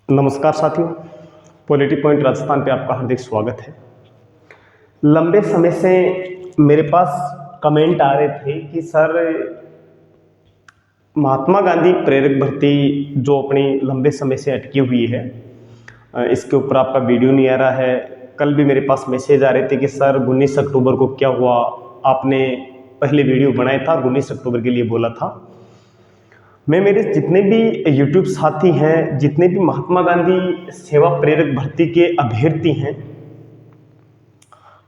नमस्कार साथियों, polity point Rajasthan पे आपका हार्दिक स्वागत है। लंबे समय से मेरे पास कमेंट आ रहे थे कि सर महात्मा गांधी प्रेरक भर्ती जो अपनी लंबे समय से अटकी हुई है, इसके ऊपर आपका वीडियो नहीं आ रहा है। कल भी मेरे पास मैसेज आ रहे थे कि सर 19 अक्टूबर को क्या हुआ, आपने पहले वीडियो बनाया था 19 अक्टूबर के लिए बोला था। मैं मेरे जितने भी YouTube साथी हैं, जितने भी महात्मा गांधी सेवा प्रेरक भर्ती के अभ्यर्थी हैं,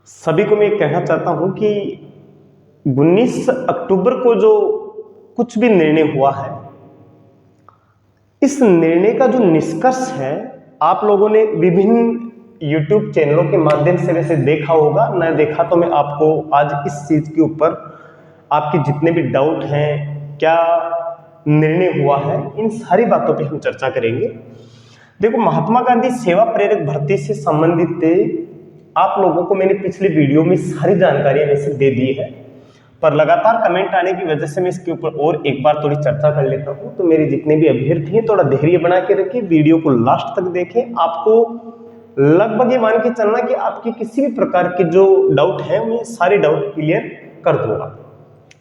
सभी को मैं कहना चाहता हूं कि 19 अक्टूबर को जो कुछ भी निर्णय हुआ है, इस निर्णय का जो निष्कर्ष है, आप लोगों ने विभिन्न YouTube चैनलों के माध्यम से वैसे देखा होगा। न देखा तो मैं आपको आज इस चीज के ऊपर आपके जितने भी डाउट हैं, क्या निर्णय हुआ है, इन सारी बातों पे हम चर्चा करेंगे। देखो, महात्मा गांधी सेवा प्रेरक भर्ती से संबंधित आप लोगों को मैंने पिछले वीडियो में सारी जानकारी वैसे दे दी है, पर लगातार कमेंट आने की वजह से मैं इसके ऊपर और एक बार थोड़ी चर्चा कर लेता हूं। तो मेरे जितने भी अभ्यर्थी हैं, थोड़ा धैर्य बना के रखिए, वीडियो को लास्ट तक देखें। आपको लगभग ये मान के चलना कि आपके किसी भी प्रकार के जो डाउट है, मैं सारे डाउट क्लियर कर दूंगा।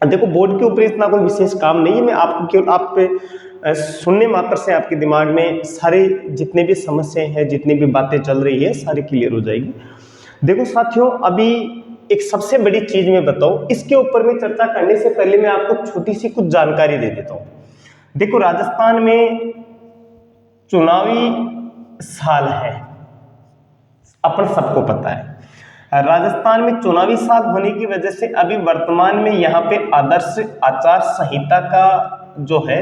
देखो, बोर्ड के ऊपर इतना कोई विशेष काम नहीं है, मैं आपको केवल आप पे सुनने मात्र से आपके दिमाग में सारे जितने भी समस्याएं हैं, जितनी भी बातें चल रही है, सारी क्लियर हो जाएगी। देखो साथियों, अभी एक सबसे बड़ी चीज मैं बताऊं, इसके ऊपर में चर्चा करने से पहले मैं आपको छोटी सी कुछ जानकारी दे देता हूं। देखो, राजस्थान में चुनावी साल है, अपन सबको पता है। राजस्थान में चुनावी साल होने की वजह से अभी वर्तमान में यहाँ पे आदर्श आचार संहिता का जो है,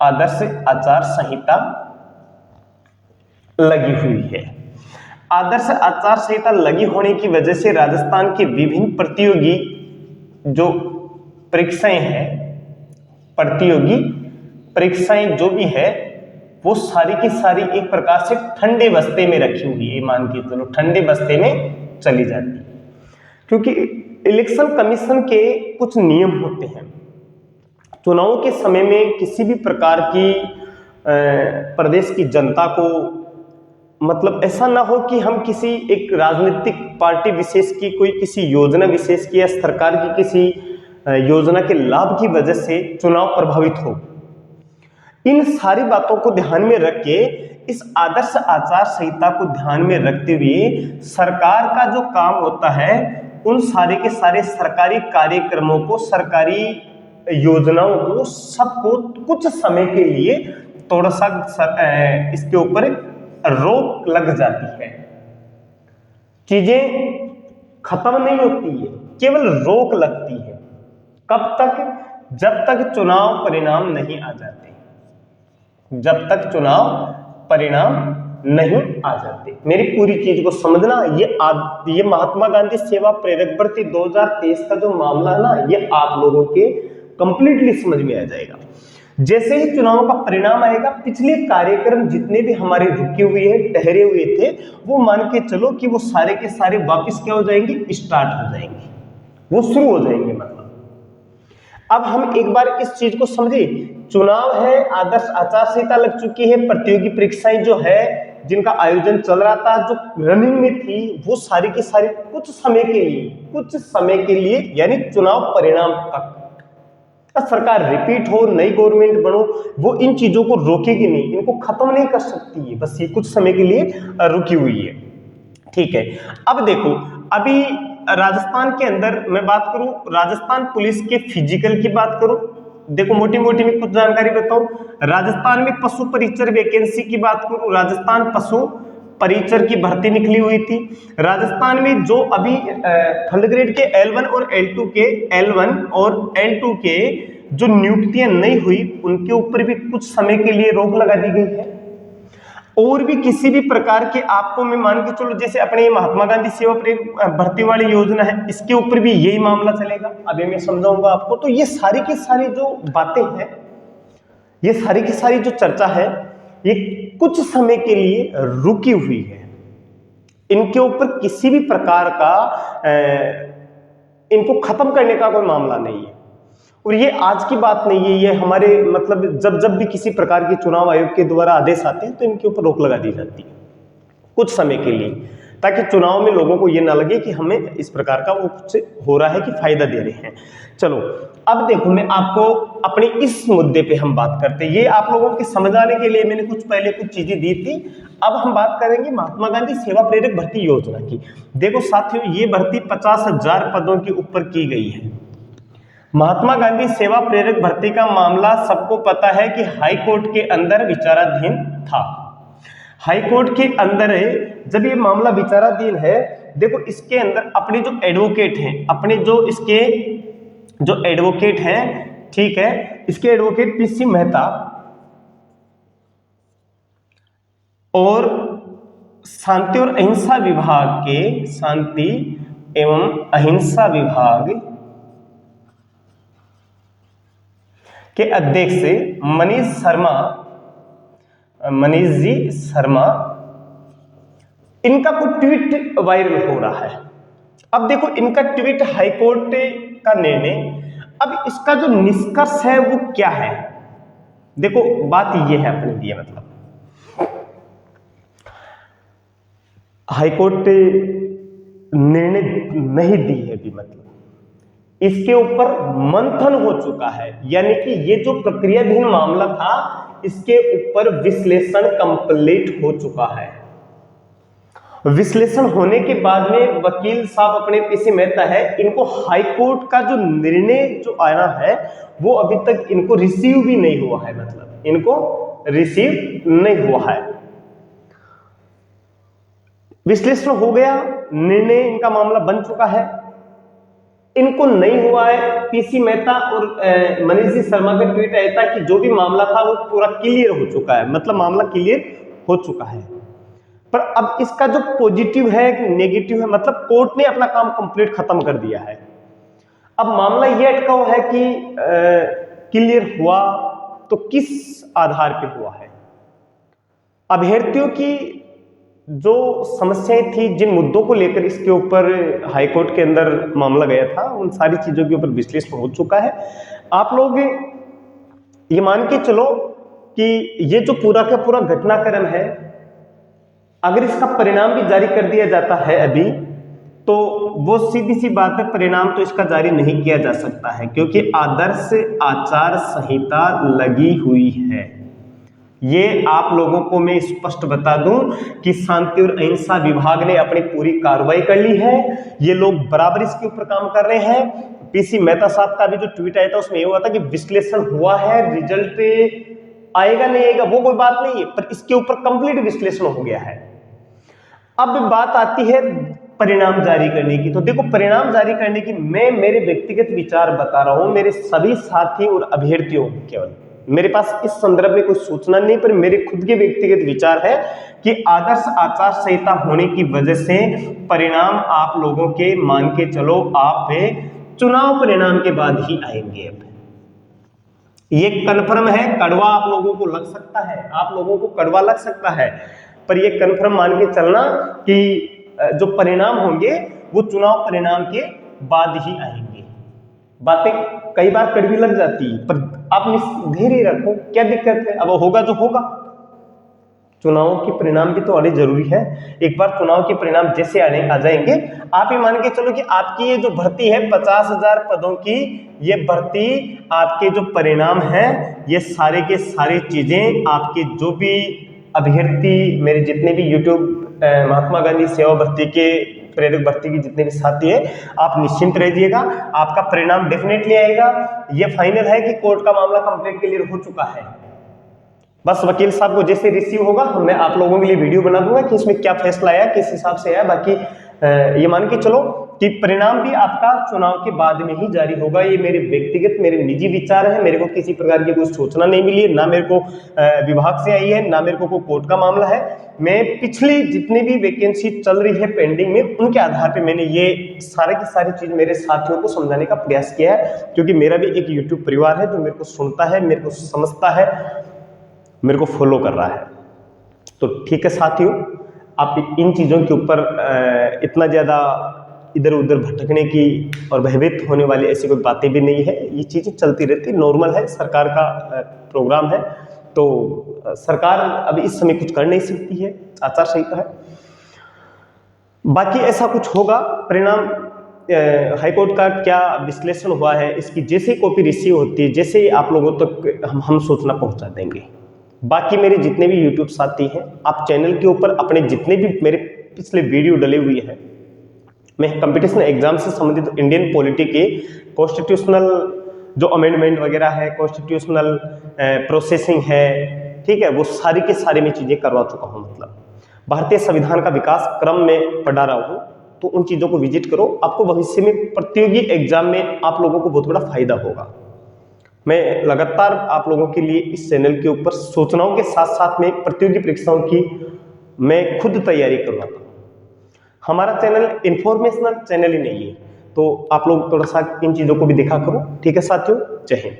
आदर्श आचार संहिता लगी हुई है। आदर्श आचार संहिता लगी होने की वजह से राजस्थान के विभिन्न प्रतियोगी जो परीक्षाएं हैं, प्रतियोगी परीक्षाएं जो भी है, वो सारी की सारी एक प्रकार से ठंडे बस्ते में रखी हुई है। मान के चलो ठंडे बस्ते में चली जाती है, क्योंकि इलेक्शन कमीशन के कुछ नियम होते हैं। चुनाव के समय में किसी भी प्रकार की प्रदेश की जनता को, मतलब ऐसा ना हो कि हम किसी एक राजनीतिक पार्टी विशेष की कोई किसी योजना विशेष की या सरकार की किसी योजना के लाभ की वजह से चुनाव प्रभावित हो। इन सारी बातों को ध्यान में रख के, इस आदर्श आचार संहिता को ध्यान में रखते हुए सरकार का जो काम होता है, उन सारे के सारे सरकारी कार्यक्रमों को, सरकारी योजनाओं को, सबको कुछ समय के लिए थोड़ा सा इसके ऊपर रोक लग जाती है। चीजें खत्म नहीं होती है, केवल रोक लगती है। कब तक? जब तक चुनाव परिणाम नहीं आ जाते। जब तक चुनाव परिणाम नहीं आ जाते। मेरी पूरी चीज को समझना। ये महात्मा गांधी सेवा प्रेरक भर्ती 2023 का जो मामला है ना, ये आप लोगों के कंप्लीटली समझ में आ जाएगा। जैसे ही चुनाव का परिणाम आएगा, पिछले कार्यक्रम जितने भी हमारे रुके हुए हैं, ठहरे हुए थे, वो मान के चलो कि वो सारे के सारे वापस क्या हो जाएंगे? स्टार्ट हो जाएंगे, वो शुरू हो जाएंगे। मतलब अब हम एक बार इस चीज को समझे। चुनाव है, आदर्श आचार संहिता लग चुकी है, प्रतियोगी परीक्षाएं जो है, जिनका आयोजन चल रहा था, जो रनिंग में थी, वो सारी की सारी कुछ समय के लिए यानी चुनाव परिणाम तक, सरकार रिपीट हो, नई गवर्नमेंट बनो, वो इन चीजों को रोकेगी नहीं, इनको खत्म नहीं कर सकती है, बस ये कुछ समय के लिए रुकी हुई है। ठीक है। अब देखो, अभी राजस्थान के अंदर मैं बात करूं, राजस्थान पुलिस के फिजिकल की बात करूं, देखो मोटी मोटी में कुछ जानकारी बताऊं। राजस्थान में पशु परिचर वैकेंसी की बात करूं, राजस्थान पशु परिचर की भर्ती निकली हुई थी। राजस्थान में जो अभी थर्ड ग्रेड के L1 और L2 के जो नियुक्तियां नहीं हुई, उनके ऊपर भी कुछ समय के लिए रोक लगा दी गई है। और भी किसी भी प्रकार के आपको मैं मान के चलो, जैसे अपने महात्मा गांधी सेवा प्रेरक भर्ती वाली योजना है, इसके ऊपर भी यही मामला चलेगा। अभी मैं समझाऊंगा आपको। तो ये सारी की सारी जो बातें हैं, ये सारी की सारी जो चर्चा है, ये कुछ समय के लिए रुकी हुई है। इनके ऊपर किसी भी प्रकार का इनको खत्म करने का कोई मामला नहीं है। और ये आज की बात नहीं है, ये हमारे मतलब जब जब भी किसी प्रकार के चुनाव आयोग के द्वारा आदेश आते हैं तो इनके ऊपर रोक लगा दी जाती है कुछ समय के लिए, ताकि चुनाव में लोगों को ये ना लगे कि हमें इस प्रकार का वो कुछ हो रहा है कि फायदा दे रहे हैं। चलो अब देखो, मैं आपको अपने इस मुद्दे पे हम बात करते हैं। ये आप लोगों के समझाने के लिए मैंने पहले कुछ चीजें दी थी। अब हम बात करेंगे महात्मा गांधी सेवा प्रेरक भर्ती योजना की। देखो साथियों, ये भर्ती 50,000 पदों के ऊपर की गई है। महात्मा गांधी सेवा प्रेरक भर्ती का मामला सबको पता है कि हाई कोर्ट के अंदर विचाराधीन था। हाई कोर्ट के अंदर जब ये मामला विचाराधीन है, देखो इसके अंदर अपने जो एडवोकेट हैं, अपने जो इसके जो एडवोकेट हैं, ठीक है, इसके एडवोकेट पीसी मेहता और शांति और अहिंसा विभाग के शांति एवं अहिंसा विभाग के अध्यक्ष मनीष जी शर्मा, इनका कोई ट्वीट वायरल हो रहा है। अब देखो इनका ट्वीट हाईकोर्ट का निर्णय, अब इसका जो निष्कर्ष है वो क्या है, देखो बात ये है अपने लिए, मतलब हाईकोर्ट निर्णय नहीं दी है भी, मतलब इसके ऊपर मंथन हो चुका है, यानी कि ये जो प्रक्रियाधीन मामला था इसके ऊपर विश्लेषण कंप्लीट हो चुका है। विश्लेषण होने के बाद में वकील साहब अपने पीसी मेहता है, इनको हाईकोर्ट का जो निर्णय जो आया है वो अभी तक इनको रिसीव भी नहीं हुआ है, मतलब इनको रिसीव नहीं हुआ है। विश्लेषण हो गया, निर्णय इनका मामला बन चुका है, इनको नहीं हुआ है। पीसी मेहता और मनीष जी शर्मा का ट्वीट आया था कि जो भी मामला था वो पूरा क्लियर हो चुका है, मतलब मामला क्लियर हो चुका है। पर अब इसका जो पॉजिटिव है कि नेगेटिव है, मतलब कोर्ट ने अपना काम कंप्लीट खत्म कर दिया है। अब मामला ये अटका हुआ है कि क्लियर हुआ तो किस आधार पे हुआ है। अभ्यर्थियों की जो समस्याएं थी, जिन मुद्दों को लेकर इसके ऊपर हाईकोर्ट के अंदर मामला गया था, उन सारी चीजों के ऊपर विश्लेषण हो चुका है। आप लोग ये मान के चलो कि ये जो पूरा का पूरा घटनाक्रम है, अगर इसका परिणाम भी जारी कर दिया जाता है अभी, तो वो सीधी सी बात है, परिणाम तो इसका जारी नहीं किया जा सकता है, क्योंकि आदर्श आचार संहिता लगी हुई है। ये आप लोगों को मैं स्पष्ट बता दूं कि शांति और अहिंसा विभाग ने अपनी पूरी कार्रवाई कर ली है। ये लोग बराबर इसके ऊपर काम कर रहे हैं। पीसी मेहता साहब का भी जो ट्वीट आया था उसमें ये हुआ था कि विश्लेषण हुआ है, रिजल्ट आएगा नहीं आएगा वो कोई बात नहीं है, पर इसके ऊपर कंप्लीट विश्लेषण हो गया है। अब बात आती है परिणाम जारी करने की। तो देखो परिणाम जारी करने की मैं मेरे व्यक्तिगत विचार बता रहा हूं, मेरे सभी साथी और अभ्यर्थियों, केवल मेरे पास इस संदर्भ में कोई सूचना नहीं, पर मेरे खुद के व्यक्तिगत विचार है कि आदर्श आचार संहिता होने की वजह से परिणाम आप लोगों के मान के चलो आप चुनाव परिणाम के बाद ही आएंगे। अब ये कन्फर्म है, कड़वा आप लोगों को लग सकता है, आप लोगों को कड़वा लग सकता है, पर ये कन्फर्म मान के चलना कि जो परिणाम होंगे वो चुनाव परिणाम के बाद ही आएंगे। बातें कई बार कड़वी लग जाती है, पर आप धैर्य रखो, क्या दिक्कत है, अब होगा जो होगा। चुनावों के परिणाम भी तो आने जरूरी है। एक बार चुनाव के परिणाम जैसे आ जाएंगे, आप ये मान के चलो कि आपकी ये जो भर्ती है 50,000 पदों की, ये भर्ती आपके जो परिणाम है, ये सारे के सारे चीजें आपके जो भी अभ्यर्थी, मेरे जितने भी यूट्यूब महात्मा गांधी सेवा भर्ती के प्रेरक भर्ती की जितने भी साथी है, आप निश्चिंत रहिएगा, आपका परिणाम डेफिनेटली आएगा। ये फाइनल है कि कोर्ट का मामला कंप्लीट क्लियर हो चुका है। बस वकील साहब को जैसे रिसीव होगा मैं आप लोगों के लिए वीडियो बना दूंगा कि इसमें क्या फैसला आया, किस हिसाब से आया। बाकी ये मान के चलो कि परिणाम भी आपका चुनाव के बाद में ही जारी होगा। ये मेरे व्यक्तिगत, मेरे निजी विचार है, मेरे को किसी प्रकार की कोई सूचना नहीं मिली है, ना मेरे को विभाग से आई है, ना मेरे को कोई कोर्ट का मामला है। मैं पिछली जितनी भी वैकेंसी चल रही है पेंडिंग में, उनके आधार पर मैंने ये सारी की सारी चीज मेरे साथियों को समझाने का प्रयास किया है, क्योंकि मेरा भी एक यूट्यूब परिवार है जो मेरे को सुनता है, मेरे को समझता है, मेरे को फॉलो कर रहा है। तो ठीक है साथियों, आप इन चीज़ों के ऊपर इतना ज़्यादा इधर उधर भटकने की और भयभीत होने वाली ऐसी कोई बातें भी नहीं है। ये चीज़ें चलती रहती, नॉर्मल है, सरकार का प्रोग्राम है। तो सरकार अभी इस समय कुछ कर नहीं सकती है, आचार संहिता है। बाकी ऐसा कुछ होगा, परिणाम हाईकोर्ट का क्या विश्लेषण हुआ है इसकी जैसे ही कॉपी रिसीव होती है, जैसे ही आप लोगों तक हम सूचना पहुंचा देंगे। बाकी मेरे जितने भी यूट्यूब साथी हैं, आप चैनल के ऊपर अपने जितने भी मेरे पिछले वीडियो डले हुए हैं, मैं कंपटीशन एग्जाम से संबंधित इंडियन पॉलिटी के कॉन्स्टिट्यूशनल जो अमेंडमेंट वगैरह है, कॉन्स्टिट्यूशनल प्रोसेसिंग है, ठीक है, वो सारी के सारी मैं चीज़ें करवा चुका हूँ। मतलब भारतीय संविधान का विकास क्रम में पढ़ा रहा हूँ, तो उन चीज़ों को विजिट करो, आपको भविष्य में प्रतियोगी एग्जाम में आप लोगों को बहुत बड़ा फायदा होगा। मैं लगातार आप लोगों के लिए इस चैनल के ऊपर सूचनाओं के साथ साथ में प्रतियोगी परीक्षाओं की मैं खुद तैयारी करवाता हूँ। हमारा चैनल इंफॉर्मेशनल चैनल ही नहीं है, तो आप लोग थोड़ा सा इन चीज़ों को भी देखा करो। ठीक है साथियों, जय हिंद।